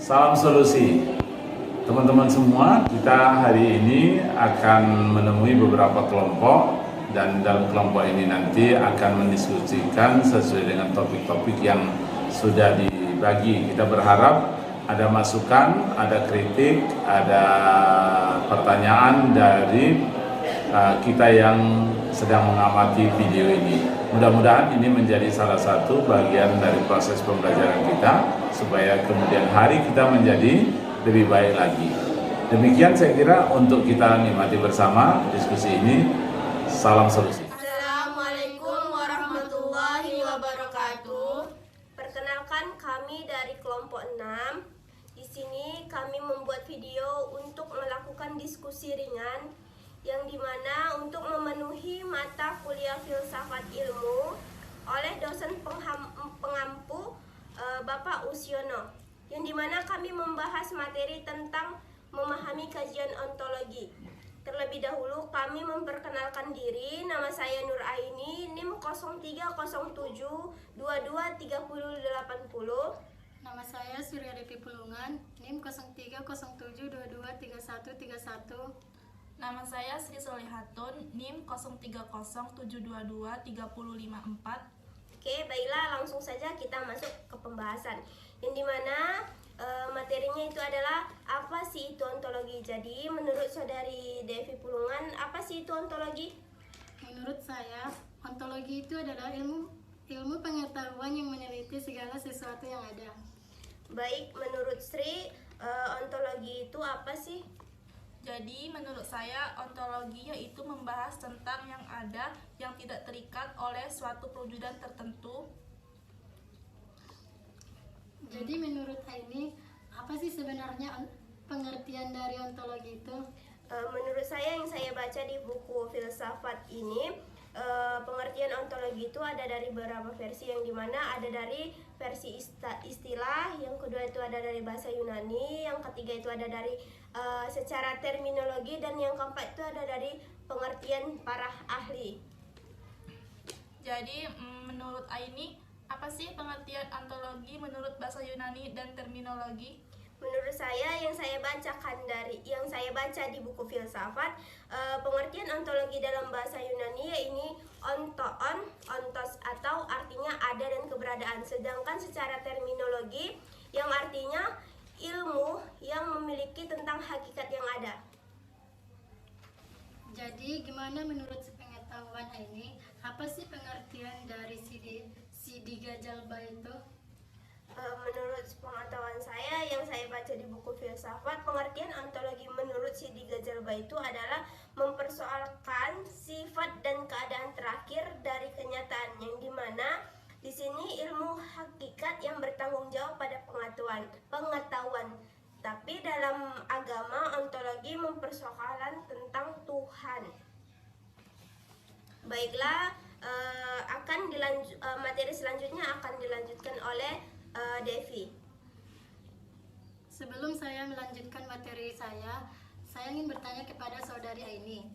Salam solusi. Teman-teman semua, kita hari ini akan menemui beberapa kelompok dan dalam kelompok ini nanti akan mendiskusikan sesuai dengan topik-topik yang sudah dibagi. Kita berharap ada masukan, ada kritik, ada pertanyaan dari kita yang sedang mengamati video ini. Mudah-mudahan ini menjadi salah satu bagian dari proses pembelajaran kita supaya kemudian hari kita menjadi lebih baik lagi. Demikian saya kira untuk kita nikmati bersama diskusi ini. Salam solusi. Assalamualaikum warahmatullahi wabarakatuh. Perkenalkan, kami dari kelompok 6. Di sini kami membuat video untuk melakukan diskusi ringan yang dimana untuk memenuhi mata kuliah filsafat ilmu oleh dosen pengampu Bapak Usyono, yang dimana kami membahas materi tentang memahami kajian ontologi. Terlebih dahulu kami memperkenalkan diri. Nama saya Nur Aini, NIM 0307223080. Nama saya Surya Devi Pulungan, NIM 0307223131. Nama saya Sri Solihatun, NIM 0307223054. Oke, baiklah, langsung saja kita masuk ke pembahasan. Yang dimana materinya itu adalah apa sih itu ontologi. Jadi menurut saudari Devi Pulungan, apa sih itu ontologi? Menurut saya, ontologi itu adalah ilmu pengetahuan yang meneliti segala sesuatu yang ada. Baik, menurut Sri, ontologi itu apa sih? Jadi menurut saya ontologi yaitu membahas tentang yang ada yang tidak terikat oleh suatu perwujudan tertentu. Jadi menurut Aini, apa sih sebenarnya pengertian dari ontologi itu? Menurut saya yang saya baca di buku filsafat ini, pengertian ontologi itu ada dari beberapa versi, yang dimana ada dari versi istilah, yang kedua itu ada dari bahasa Yunani, yang ketiga itu ada dari secara terminologi, dan yang keempat itu ada dari pengertian para ahli. Jadi menurut Aini, apa sih pengertian ontologi menurut bahasa Yunani dan terminologi? Menurut saya yang saya baca di buku filsafat, pengertian ontologi dalam bahasa Yunani yaitu ontos atau artinya ada dan keberadaan. Sedangkan secara terminologi yang artinya ilmu yang memiliki tentang hakikat yang ada. Jadi gimana menurut pengetahuan ini, apa sih pengertian dari Siddhi Jalba itu? Menurut pengetahuan saya yang saya baca di buku filsafat, pengertian ontologi menurut Siddhi Jalba itu adalah mempersoalkan sifat dan keadaan terakhir dari kenyataan, yang dimana di sini ilmu hakikat yang bertanggung jawab pada pengetahuan. Tapi dalam agama, ontologi mempersoalkan tentang Tuhan. Baiklah, materi selanjutnya akan dilanjutkan oleh Devi. Sebelum saya melanjutkan materi saya ingin bertanya kepada saudari Aini,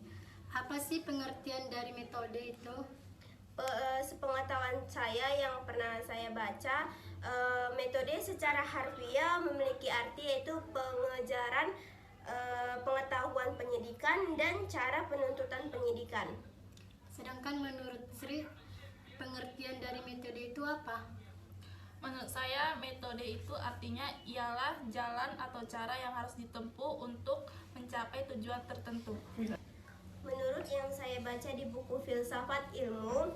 apa sih pengertian dari metode itu? Sepengetahuan saya yang pernah saya baca, metode secara harfiah memiliki arti yaitu pengejaran pengetahuan penyidikan dan cara penuntutan penyidikan. Sedangkan menurut Sri, pengertian dari metode itu apa? Menurut saya metode itu artinya ialah jalan atau cara yang harus ditempuh untuk mencapai tujuan tertentu. Menurut yang saya baca di buku filsafat ilmu,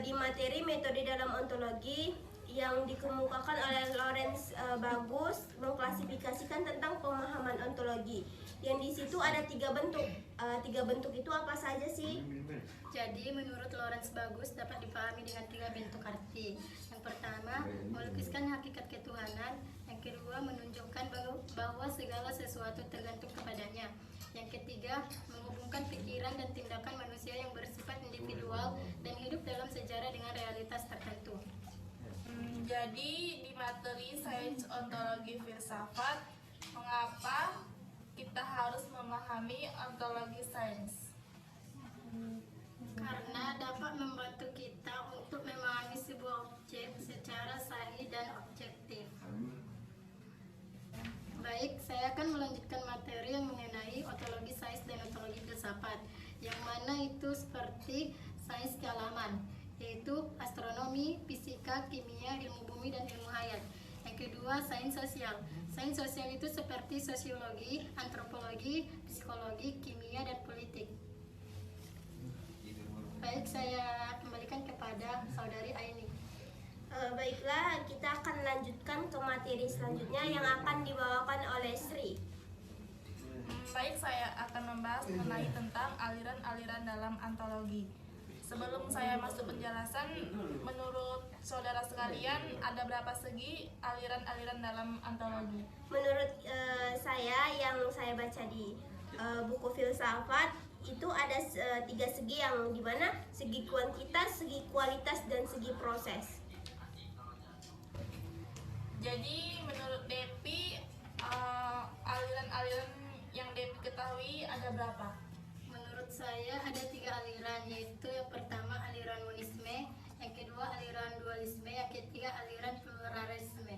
di materi metode dalam ontologi yang dikemukakan oleh Lawrence Bagus mengklasifikasikan tentang pemahaman ontologi, yang di situ ada 3 bentuk. 3 bentuk itu apa saja sih? Jadi menurut Lawrence Bagus dapat dipahami dengan 3 bentuk arti. Yang pertama, melukiskan hakikat ketuhanan. Yang kedua, menunjukkan bahwa segala sesuatu tergantung kepadanya. Yang ketiga, menghubungkan pikiran dan tindakan manusia yang bersifat individual dan hidup dalam sejarah dengan realitas tertentu. Jadi di materi sains ontologi filsafat, mengapa kita harus memahami ontologi sains? Karena dapat membantu kita untuk memahami sebuah objek secara sahih dan objektif. Baik, saya akan melanjutkan materi yang mengenai ontologi sains dan ontologi filsafat, yang mana itu seperti sains kealaman, yaitu astronomi, fisika, kimia, ilmu bumi, dan ilmu hayat. Yang kedua, sains sosial. Sains sosial itu seperti sosiologi, antropologi, psikologi, kimia, dan politik. Baik, saya kembalikan kepada saudari Aini. Baiklah, kita akan lanjutkan ke materi selanjutnya yang akan dibawakan oleh Sri. Baik, saya akan membahas mengenai tentang aliran-aliran dalam antologi. Sebelum saya masuk penjelasan, menurut saudara sekalian, ada berapa segi aliran-aliran dalam antologi? Menurut saya yang saya baca di buku filsafat itu ada 3 segi, yang dimana segi kuantitas, segi kualitas, dan segi proses. Jadi menurut Depi, aliran-aliran yang Depi ketahui ada berapa? Menurut saya ada 3 aliran, yaitu yang pertama aliran monisme, yang kedua aliran dualisme, yang ketiga aliran pluralisme.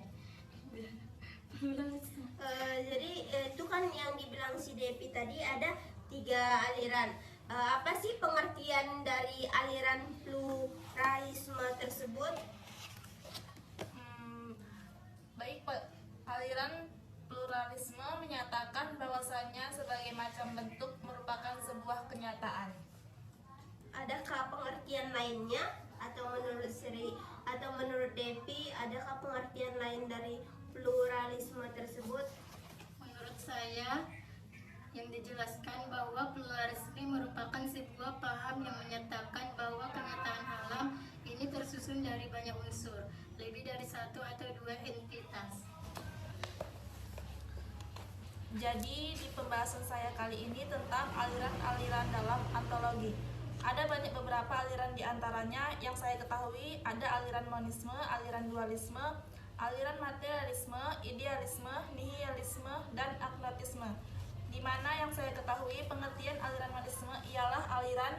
Jadi itu kan yang dibilang si Depi tadi ada 3 aliran. Apa sih pengertian dari aliran pluralisme tersebut? Baik, Pak. Aliran pluralisme menyatakan bahwasanya sebagai macam bentuk merupakan sebuah kenyataan. Adakah pengertian lainnya, atau menurut Sri atau menurut Depi adakah pengertian lain dari pluralisme tersebut? Menurut saya, yang dijelaskan bahwa pluralisme merupakan sebuah paham yang menyatakan bahwa kenyataan alam ini tersusun dari banyak unsur, lebih dari 1 atau 2 entitas. Jadi di pembahasan saya kali ini tentang aliran-aliran dalam antologi. Ada beberapa aliran diantaranya yang saya ketahui. Ada aliran monisme, aliran dualisme, aliran materialisme, idealisme, nihilisme, dan agnotisme. Di mana yang saya ketahui pengertian aliran monisme ialah aliran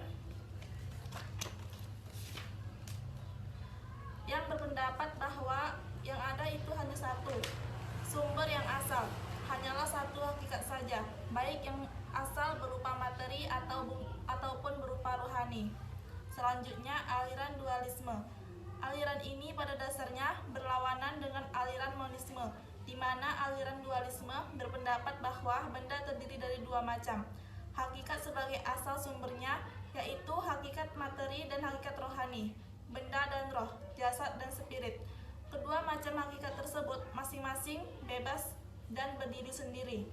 yang berpendapat bahwa yang ada itu hanya satu, sumber yang asal, hanyalah satu hakikat saja, baik yang asal berupa materi ataupun berupa rohani. Selanjutnya aliran dualisme. Aliran ini pada dasarnya berlawanan dengan aliran monisme, di mana aliran dualisme berpendapat bahwa benda terdiri dari 2 macam, hakikat sebagai asal sumbernya, yaitu hakikat materi dan hakikat rohani, benda dan roh, jasad dan spirit. Kedua macam hakikat tersebut masing-masing bebas dan berdiri sendiri.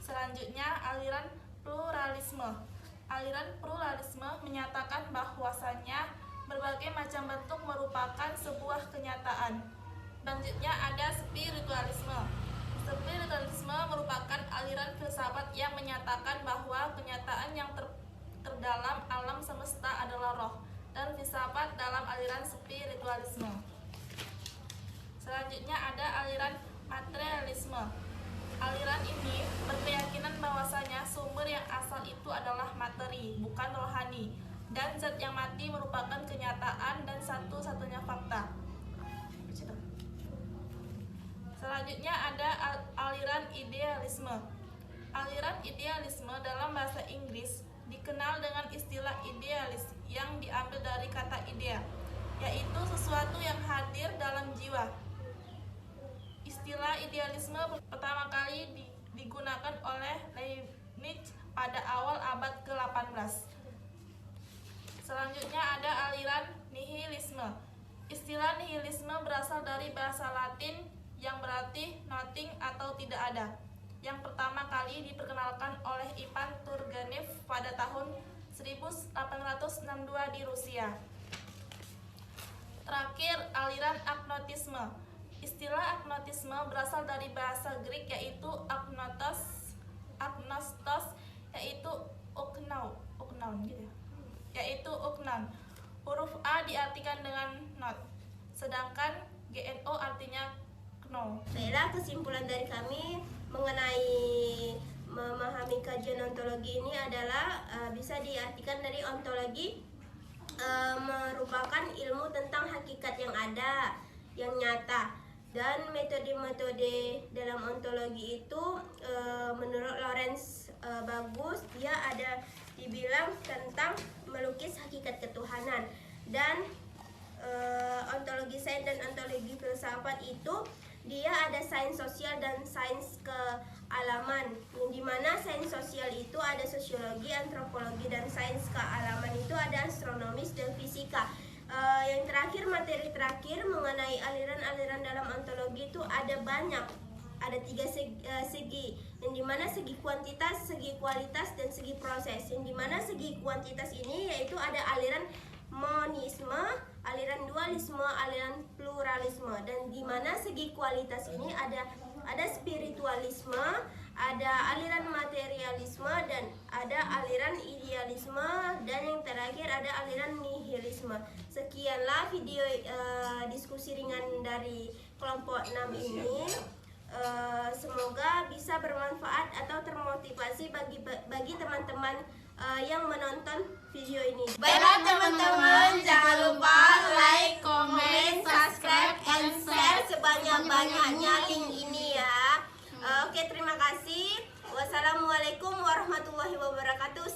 Selanjutnya aliran pluralisme. Aliran pluralisme menyatakan bahwasannya berbagai macam bentuk merupakan sebuah kenyataan. Selanjutnya ada spiritualisme. Spiritualisme merupakan aliran filsafat yang menyatakan bahwa kenyataan yang terdalam alam semesta adalah roh, dan filsafat dalam aliran spiritualisme. Selanjutnya ada aliran materialisme. Aliran ini berkeyakinan bahwasanya sumber yang asal itu adalah materi, bukan rohani, dan zat yang mati merupakan kenyataan dan satu-satunya fakta. Selanjutnya ada aliran idealisme. Aliran idealisme dalam bahasa Inggris dikenal dengan istilah idealis yang diambil dari kata idea, yaitu sesuatu yang hadir dalam jiwa. Istilah idealisme pertama kali digunakan oleh Leibniz pada awal abad ke-18. Selanjutnya ada aliran nihilisme. Istilah nihilisme berasal dari bahasa Latin yang berarti nothing atau tidak ada, yang pertama kali diperkenalkan oleh Ivan Turgenev pada tahun 1862 di Rusia. Terakhir, aliran agnotisme. Istilah agnotisme berasal dari bahasa Greek yaitu agnostos, yaitu uknon gitu ya. Yaitu uknon. Huruf A diartikan dengan not, sedangkan GNO artinya know. Baiklah, kesimpulan dari kami mengenai memahami kajian ontologi ini adalah bisa diartikan dari ontologi merupakan ilmu tentang hakikat yang ada, yang nyata, Dan metode-metode dalam ontologi itu menurut Lawrence Bagus, dia ada dibilang tentang melukis hakikat ketuhanan. Dan ontologi sains dan ontologi filsafat itu dia ada sains sosial dan sains kealaman, yang dimana sains sosial itu ada sosiologi, antropologi, dan sains kealaman itu ada astronomis dan fisika. Yang terakhir, materi terakhir mengenai aliran-aliran dalam ontologi itu ada banyak, ada 3 segi, yang dimana segi kuantitas, segi kualitas, dan segi proses. Yang dimana segi kuantitas ini yaitu ada aliran monisme, aliran dualisme, aliran pluralisme. Dan dimana segi kualitas ini ada spiritualisme, ada aliran materialisme, dan ada aliran idealisme, dan yang terakhir ada aliran nihilisme. Sekianlah video diskusi ringan dari kelompok 6 ini. Semoga bisa bermanfaat atau termotivasi bagi teman-teman yang menonton video ini. Baiklah teman-teman, jangan lupa like, comment, subscribe, and share sebanyak-banyaknya link ini ya. Oke, terima kasih. Wassalamualaikum warahmatullahi wabarakatuh.